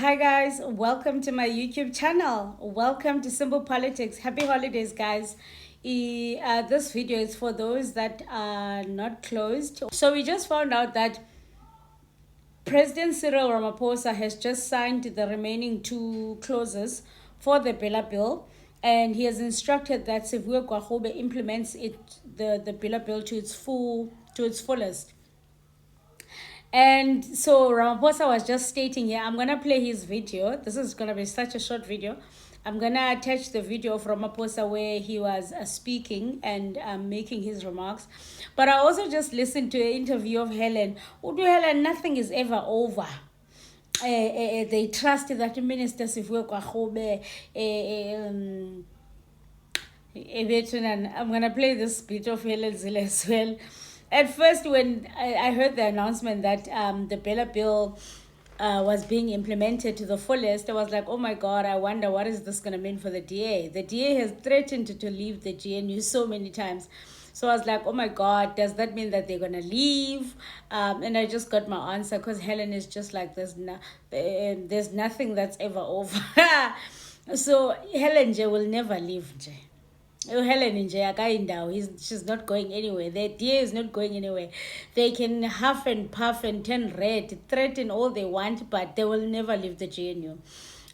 Hi guys, welcome to my YouTube channel. Welcome to Simple Politics. Happy holidays, guys. This video is for those that are not closed. So we just found out that President Cyril Ramaphosa has just signed the remaining two clauses for the Bela bill, and he has instructed that Sivuyo Gwarube implements the Bela bill to its fullest. And so Ramaphosa was just stating here, I'm going to play his video. This is going to be such a short video. I'm going to attach the video of Ramaphosa where he was speaking and making his remarks. But I also just listened to an interview of Helen. Udu Helen, nothing is ever over. They trust that Minister Sivuyo Gwarube. I'm going to play this bit of Helen Zille as well. At first, when I heard the announcement that the Bela bill was being implemented to the fullest, I was like, oh my God, I wonder what is this going to mean for the DA. The DA has threatened to leave the GNU so many times. So I was like, oh my God, does that mean that they're going to leave? And I just got my answer because Helen is just like, there's nothing that's ever over. So Helen will never leave. Helen she's not going anywhere. The DA is not going anywhere. They can huff and puff and turn red, threaten all they want, but they will never leave the GNU.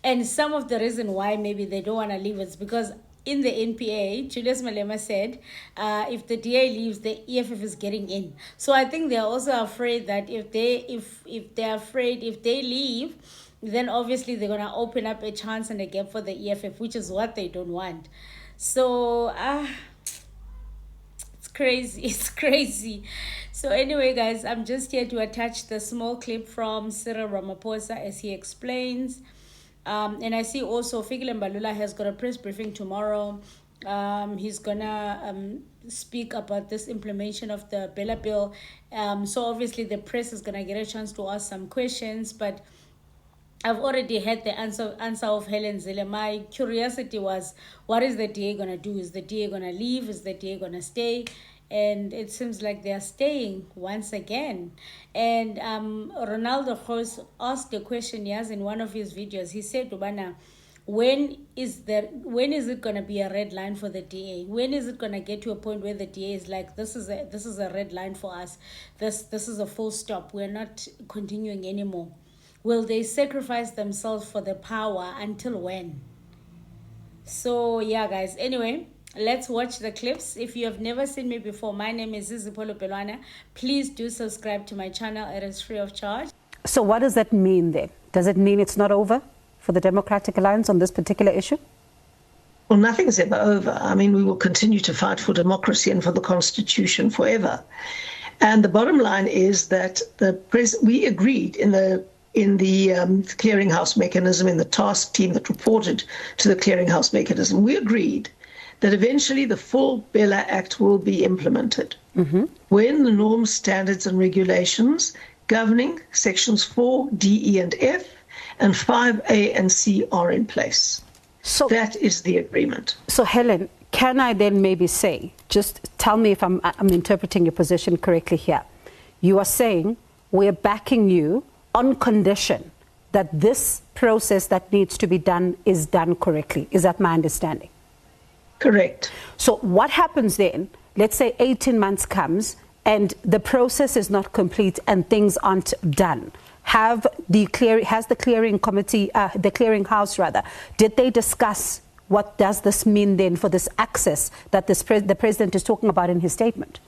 And some of the reason why maybe they don't want to leave is because in the NPA, Julius Malema said, if the DA leaves, the EFF is getting in. So I think they're also afraid that if they leave, then obviously they're gonna open up a chance and a gap for the EFF, which is what they don't want. So it's crazy. So anyway, guys, I'm just here to attach the small clip from Cyril Ramaphosa as he explains. And I see also Fikile Mbalula has got a press briefing tomorrow. He's gonna speak about this implementation of the Bela bill. So obviously the press is gonna get a chance to ask some questions, but I've already had the answer of Helen Zille. My curiosity was, what is the DA going to do? Is the DA going to leave? Is the DA going to stay? And it seems like they are staying once again. And Ronaldo Gross asked a question, yes, in one of his videos. He said, Ubana, when is it going to be a red line for the DA? When is it going to get to a point where the DA is like, this is a red line for us. This is a full stop. We're not continuing anymore. Will they sacrifice themselves for the power until when? So yeah, guys, anyway, let's watch the clips. If you have never seen me before, my name is Zizipolo Pelwana. Please do subscribe to my channel. It is free of charge. So what does that mean then? Does it mean it's not over for the Democratic Alliance on this particular issue? Well, nothing's ever over. I mean, we will continue to fight for democracy and for the Constitution forever. And the bottom line is that we agreed in the clearinghouse mechanism, in the task team that reported to the clearinghouse mechanism, we agreed that eventually the full Bela Act will be implemented when the norms, standards and regulations governing sections 4, D, E and F and 5A and C are in place. So that is the agreement. So Helen, can I then maybe say, just tell me if I'm interpreting your position correctly here. You are saying we're backing you on condition that this process that needs to be done is done correctly. Is that my understanding? Correct. So what happens then? Let's say 18 months comes and the process is not complete and things aren't done. Has the clearing committee, the clearing house rather, did they discuss what does this mean then for this access that the president is talking about in his statement?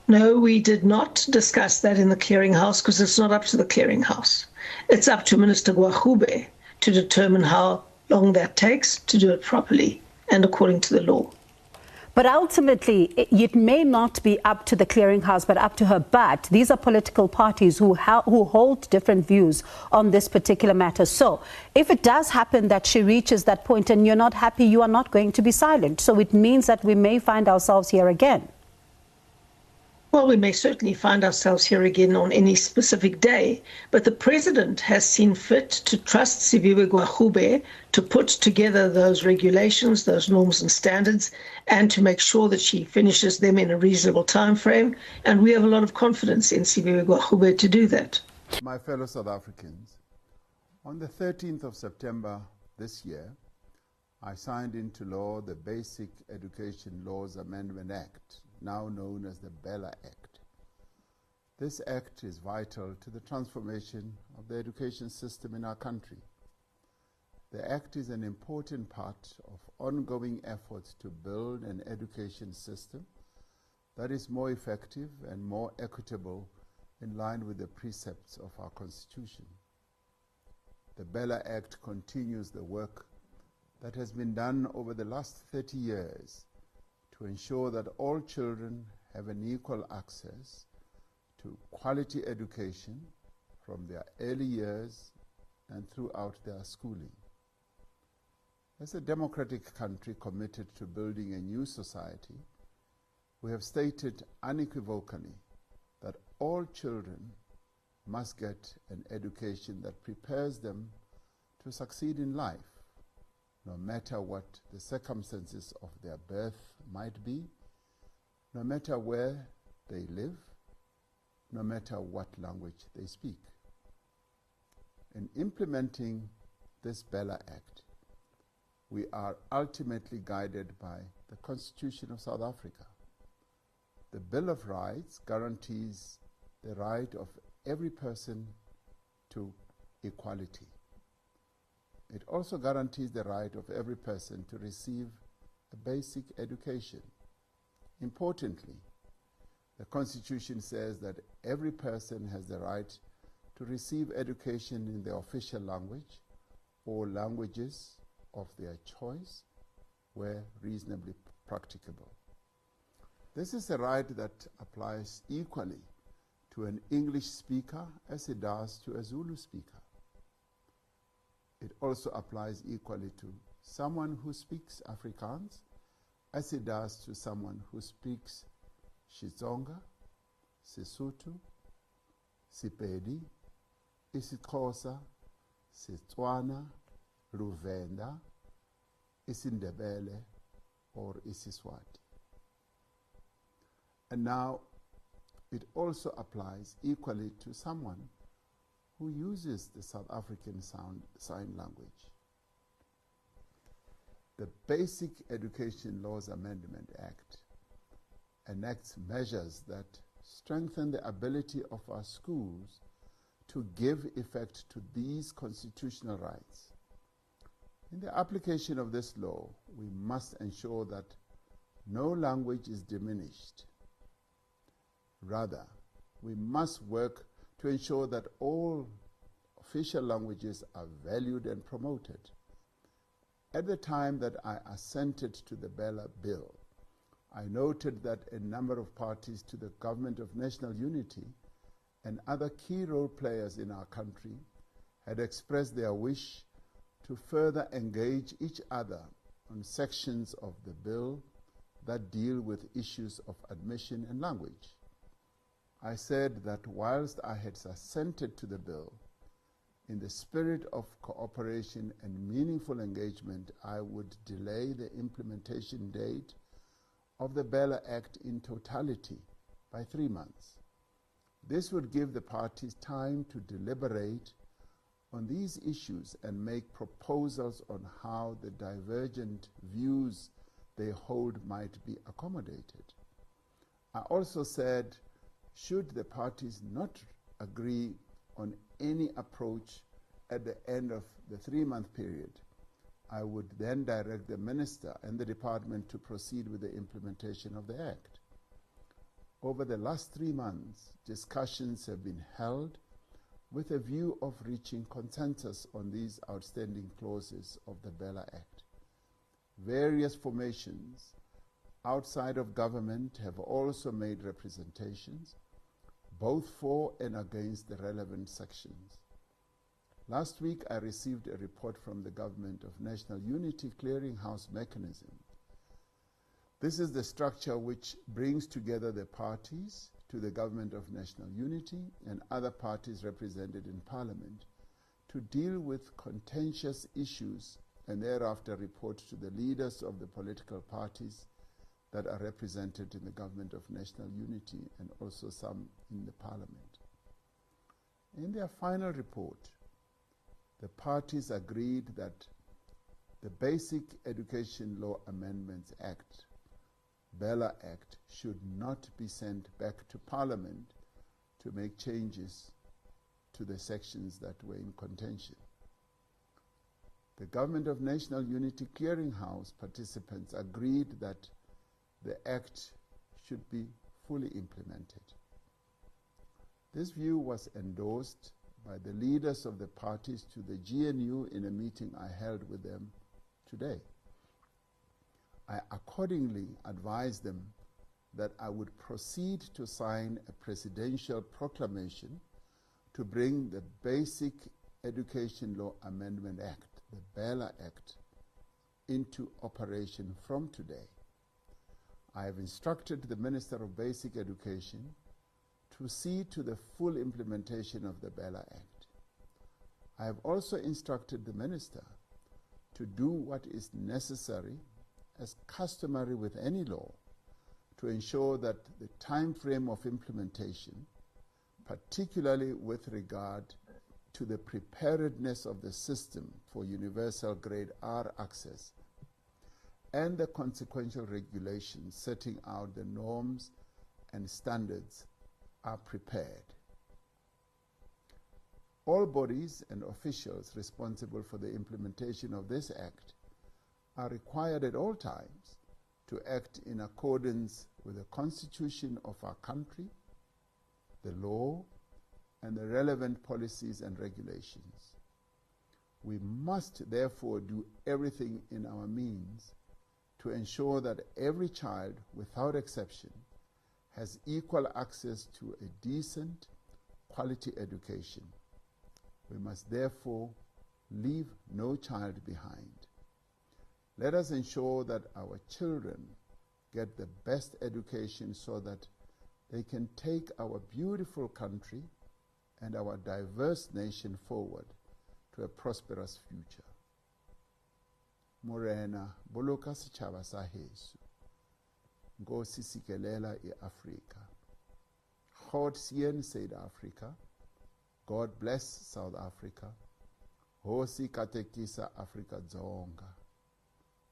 No, we did not discuss that in the clearinghouse because it's not up to the clearinghouse. It's up to Minister Gwarube to determine how long that takes to do it properly and according to the law. But ultimately, it may not be up to the clearinghouse, but up to her. But these are political parties who hold different views on this particular matter. So if it does happen that she reaches that point and you're not happy, you are not going to be silent. So it means that we may find ourselves here again. Well, we may certainly find ourselves here again on any specific day, but the president has seen fit to trust Siviwe Gwarube to put together those regulations, those norms and standards, and to make sure that she finishes them in a reasonable time frame. And we have a lot of confidence in Siviwe Gwarube to do that. My fellow South Africans, On the 13th of September this year, I signed into law the Basic Education Laws Amendment Act, now known as the Bella Act. This act is vital to the transformation of the education system in our country. The act is an important part of ongoing efforts to build an education system that is more effective and more equitable in line with the precepts of our Constitution. The Bella Act continues the work that has been done over the last 30 years to ensure that all children have an equal access to quality education from their early years and throughout their schooling. As a democratic country committed to building a new society, we have stated unequivocally that all children must get an education that prepares them to succeed in life, no matter what the circumstances of their birth might be, no matter where they live, no matter what language they speak. In implementing this Bella Act, we are ultimately guided by the Constitution of South Africa. The Bill of Rights guarantees the right of every person to equality. It also guarantees the right of every person to receive a basic education. Importantly, the Constitution says that every person has the right to receive education in the official language or languages of their choice where reasonably practicable. This is a right that applies equally to an English speaker as it does to a Zulu speaker. It also applies equally to someone who speaks Afrikaans as it does to someone who speaks Xitsonga, Sesotho, Sepedi, isiXhosa, Setswana, Luvenda, isiNdebele, or isiSwati. And now, it also applies equally to someone who uses the South African Sign Language. The Basic Education Laws Amendment Act enacts measures that strengthen the ability of our schools to give effect to these constitutional rights. In the application of this law, we must ensure that no language is diminished. Rather, we must work to ensure that all official languages are valued and promoted. At the time that I assented to the Bella Bill, I noted that a number of parties to the Government of National Unity and other key role players in our country had expressed their wish to further engage each other on sections of the bill that deal with issues of admission and language. I said that whilst I had assented to the bill, in the spirit of cooperation and meaningful engagement, I would delay the implementation date of the Bella Act in totality by 3 months. This would give the parties time to deliberate on these issues and make proposals on how the divergent views they hold might be accommodated. I also said, should the parties not agree on any approach at the end of the 3-month period, I would then direct the Minister and the Department to proceed with the implementation of the Act. Over the last 3 months, discussions have been held with a view of reaching consensus on these outstanding clauses of the Bella Act. Various formations outside of government have also made representations, both for and against the relevant sections. Last week, I received a report from the Government of National Unity Clearinghouse Mechanism. This is the structure which brings together the parties to the Government of National Unity and other parties represented in Parliament to deal with contentious issues and thereafter report to the leaders of the political parties that are represented in the Government of National Unity and also some in the Parliament. In their final report, the parties agreed that the Basic Education Law Amendments Act, Bella Act, should not be sent back to Parliament to make changes to the sections that were in contention. The Government of National Unity Clearinghouse participants agreed that the Act should be fully implemented. This view was endorsed by the leaders of the parties to the GNU in a meeting I held with them today. I accordingly advised them that I would proceed to sign a presidential proclamation to bring the Basic Education Law Amendment Act, the Bella Act, into operation from today. I have instructed the Minister of Basic Education to see to the full implementation of the Bella Act. I have also instructed the Minister to do what is necessary, as customary with any law, to ensure that the time frame of implementation, particularly with regard to the preparedness of the system for universal grade R access and the consequential regulations setting out the norms and standards, are prepared. All bodies and officials responsible for the implementation of this Act are required at all times to act in accordance with the Constitution of our country, the law, and the relevant policies and regulations. We must therefore do everything in our means to ensure that every child, without exception, has equal access to a decent, quality education. We must therefore leave no child behind. Let us ensure that our children get the best education so that they can take our beautiful country and our diverse nation forward to a prosperous future. Morena, boloka setjhaba sa heso. Nkosi sikelela i-Afrika. God seën South Africa. God bless South Africa. Hosi katekisa Afrika dzonga.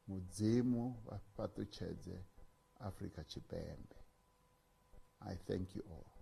Mudzimu va patuchedze Afrika Chipembe. I thank you all.